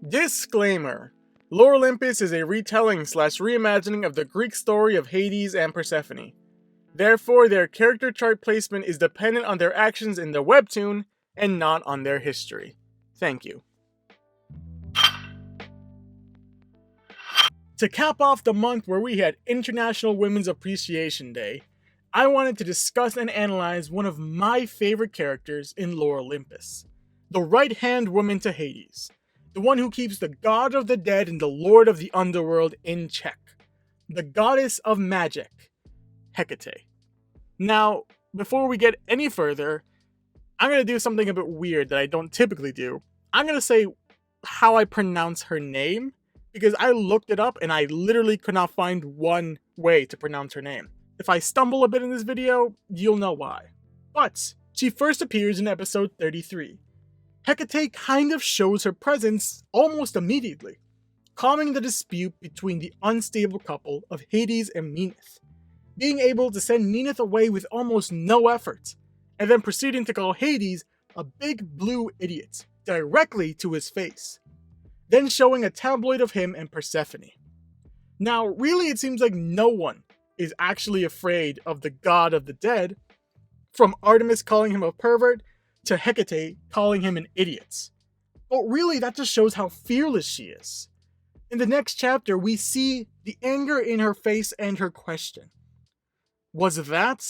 Disclaimer: Lore Olympus is a retelling slash reimagining of the Greek story of Hades and Persephone. Therefore, their character chart placement is dependent on their actions in the webtoon and not on their history. Thank you. To cap off the month where we had International Women's Appreciation Day, I wanted to discuss and analyze one of my favorite characters in Lore Olympus, the right-hand woman to Hades, the one who keeps the god of the dead and the lord of the underworld in check, the goddess of magic, Hecate. Now, before we get any further, I'm going to do something a bit weird that I don't typically do. I'm going to say how I pronounce her name, because I looked it up and I literally could not find one way to pronounce her name. If I stumble a bit in this video, you'll know why. But she first appears in episode 33. Hecate kind of shows her presence almost immediately, calming the dispute between the unstable couple of Hades and Meneth, being able to send Meneth away with almost no effort, and then proceeding to call Hades a big blue idiot directly to his face, then showing a tabloid of him and Persephone. Now, really, it seems like no one is actually afraid of the god of the dead, from Artemis calling him a pervert to Hecate calling him an idiot. But really, that just shows how fearless she is. In the next chapter, we see the anger in her face and her question. Was that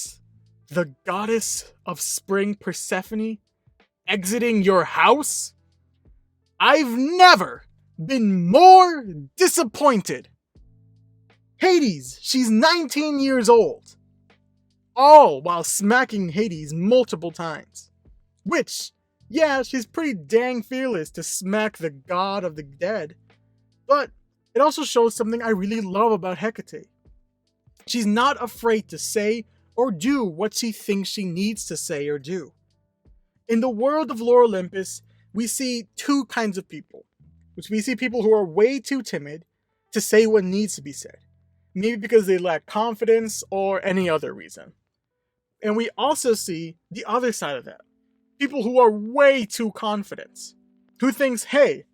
the goddess of spring Persephone exiting your house? I've never been more disappointed. Hades, she's 19 years old. All while smacking Hades multiple times. Which, yeah, she's pretty dang fearless to smack the god of the dead. But it also shows something I really love about Hecate. She's not afraid to say or do what she thinks she needs to say or do. In the world of Lore Olympus, we see two kinds of people. Which we see people who are way too timid to say what needs to be said. Maybe because they lack confidence or any other reason. And we also see the other side of that. People who are way too confident. Who thinks, hey,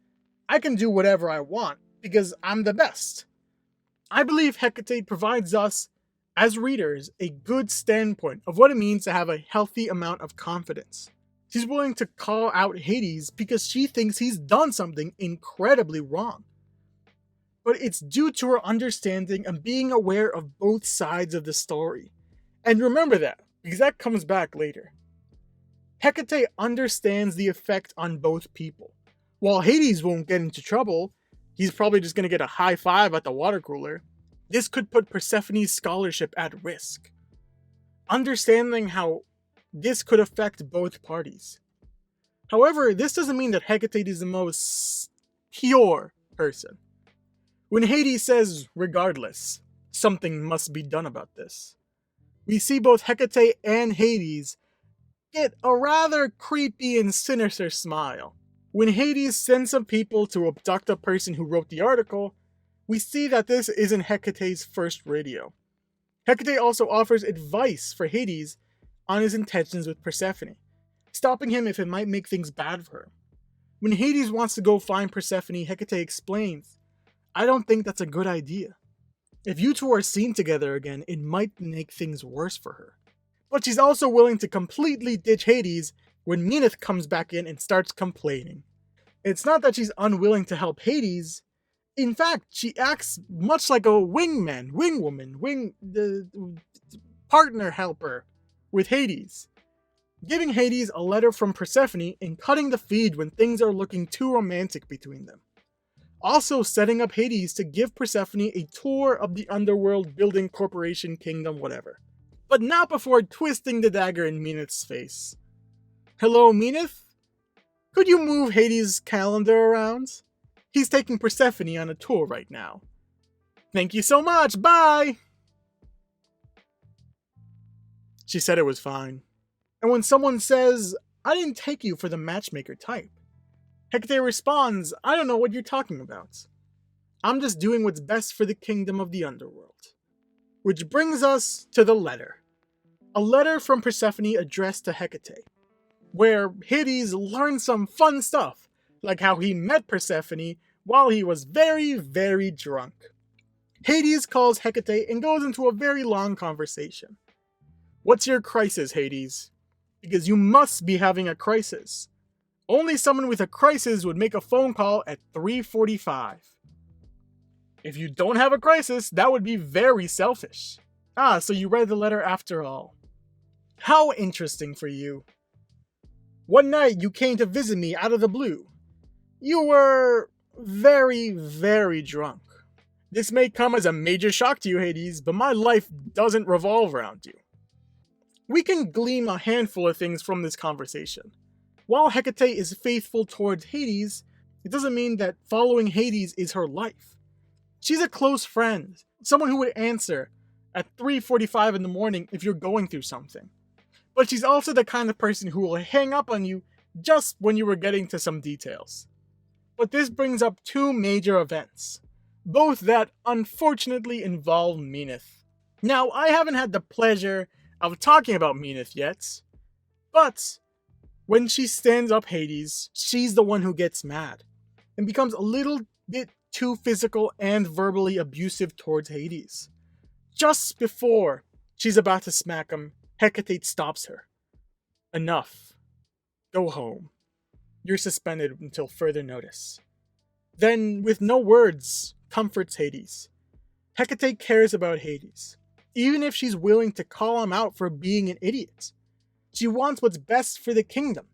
I can do whatever I want because I'm the best. I believe Hecate provides us, as readers, a good standpoint of what it means to have a healthy amount of confidence. She's willing to call out Hades because she thinks he's done something incredibly wrong. But it's due to her understanding and being aware of both sides of the story. And remember that, because that comes back later. Hecate understands the effect on both people. While Hades won't get into trouble, he's probably just going to get a high five at the water cooler. This could put Persephone's scholarship at risk. Understanding how this could affect both parties. However, this doesn't mean that Hecate is the most pure person. When Hades says, regardless, something must be done about this, we see both Hecate and Hades get a rather creepy and sinister smile. When Hades sends some people to abduct a person who wrote the article, we see that this isn't Hecate's first rodeo. Hecate also offers advice for Hades on his intentions with Persephone, stopping him if it might make things bad for her. When Hades wants to go find Persephone, Hecate explains, I don't think that's a good idea. If you two are seen together again, it might make things worse for her. But she's also willing to completely ditch Hades when Meneth comes back in and starts complaining. It's not that she's unwilling to help Hades. In fact, she acts much like a wingwoman, partner helper with Hades, giving Hades a letter from Persephone and cutting the feed when things are looking too romantic between them. Also setting up Hades to give Persephone a tour of the underworld building corporation kingdom whatever. But not before twisting the dagger in Meneth's face. Hello, Meneth? Could you move Hades' calendar around? He's taking Persephone on a tour right now. Thank you so much, bye! She said it was fine. And when someone says, I didn't take you for the matchmaker type, Hecate responds, I don't know what you're talking about. I'm just doing what's best for the kingdom of the underworld. Which brings us to the letter. A letter from Persephone addressed to Hecate, where Hades learns some fun stuff, like how he met Persephone while he was very, very drunk. Hades calls Hecate and goes into a very long conversation. What's your crisis, Hades? Because you must be having a crisis. Only someone with a crisis would make a phone call at 3:45. If you don't have a crisis, that would be very selfish. Ah, so you read the letter after all. How interesting for you. One night you came to visit me out of the blue. You were very, very drunk. This may come as a major shock to you, Hades, but my life doesn't revolve around you. We can glean a handful of things from this conversation. While Hecate is faithful towards Hades, it doesn't mean that following Hades is her life. She's a close friend, someone who would answer at 3:45 in the morning if you're going through something. But she's also the kind of person who will hang up on you just when you were getting to some details. But this brings up two major events, both that unfortunately involve Meneth. Now, I haven't had the pleasure of talking about Meneth yet, but when she stands up Hades, she's the one who gets mad and becomes a little bit too physical and verbally abusive towards Hades. Just before she's about to smack him, Hecate stops her. Enough. Go home. You're suspended until further notice. Then, with no words, comforts Hades. Hecate cares about Hades, even if she's willing to call him out for being an idiot. She wants what's best for the kingdom,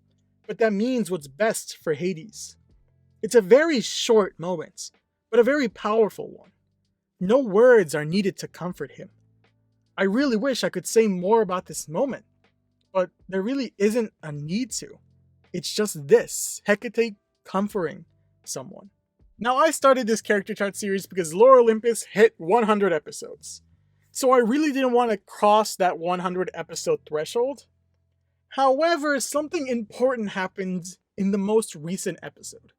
but that means what's best for Hades. It's a very short moment, but a very powerful one. No words are needed to comfort him. I really wish I could say more about this moment, but there really isn't a need to. It's just this, Hecate comforting someone. Now, I started this character chart series because Lore Olympus hit 100 episodes, so I really didn't want to cross that 100 episode threshold. However, something important happened in the most recent episode.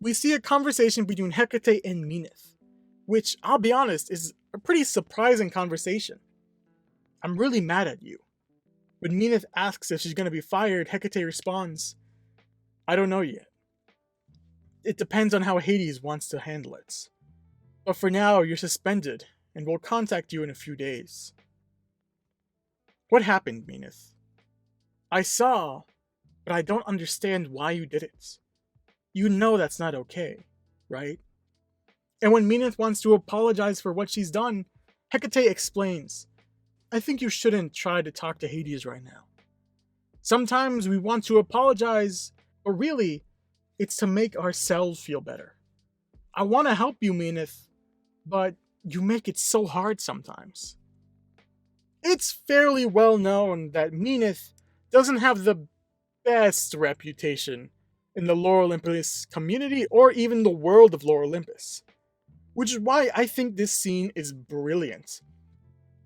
We see a conversation between Hecate and Meneth, which, I'll be honest, is a pretty surprising conversation. I'm really mad at you. When Meneth asks if she's going to be fired, Hecate responds, I don't know yet. It depends on how Hades wants to handle it. But for now, you're suspended, and we'll contact you in a few days. What happened, Meneth? I saw, but I don't understand why you did it. You know that's not okay, right? And when Meneth wants to apologize for what she's done, Hecate explains, I think you shouldn't try to talk to Hades right now. Sometimes we want to apologize, but really, it's to make ourselves feel better. I want to help you, Meneth, but you make it so hard sometimes. It's fairly well known that Meneth doesn't have the best reputation in the Lore Olympus community or even the world of Lore Olympus, which is why I think this scene is brilliant.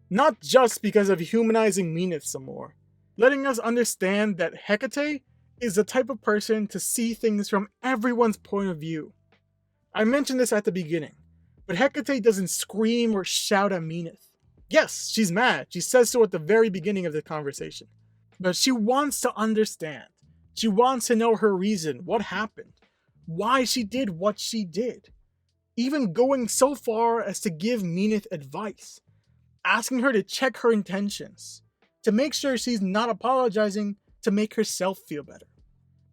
Not just because of humanizing Meneth some more, letting us understand that Hecate is the type of person to see things from everyone's point of view. I mentioned this at the beginning, but Hecate doesn't scream or shout at Meneth. Yes, she's mad. She says so at the very beginning of the conversation. But she wants to understand. She wants to know her reason, what happened, why she did what she did. Even going so far as to give Meneth advice, asking her to check her intentions, to make sure she's not apologizing to make herself feel better,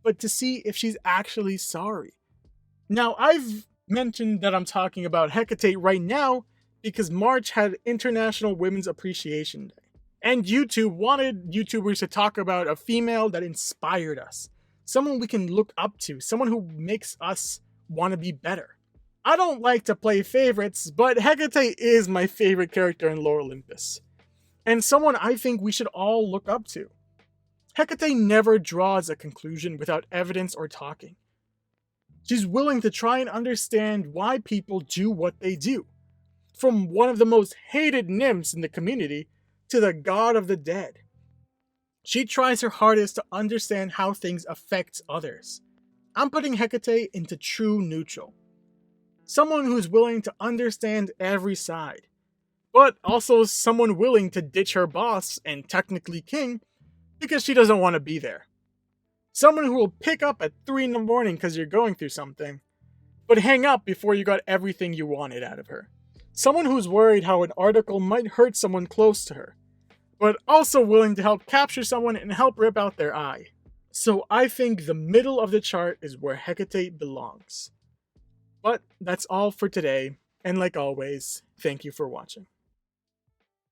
but to see if she's actually sorry. Now, I've mentioned that I'm talking about Hecate right now because March had International Women's Appreciation Day. And YouTube wanted YouTubers to talk about a female that inspired us. Someone we can look up to. Someone who makes us want to be better. I don't like to play favorites, but Hecate is my favorite character in Lore Olympus. And someone I think we should all look up to. Hecate never draws a conclusion without evidence or talking. She's willing to try and understand why people do what they do. From one of the most hated nymphs in the community to the god of the dead. She tries her hardest to understand how things affect others. I'm putting Hecate into true neutral. Someone who's willing to understand every side, but also someone willing to ditch her boss and technically king because she doesn't want to be there. Someone who will pick up at 3 in the morning because you're going through something, but hang up before you got everything you wanted out of her. Someone who's worried how an article might hurt someone close to her, but also willing to help capture someone and help rip out their eye. So I think the middle of the chart is where Hecate belongs. But that's all for today, and like always, thank you for watching.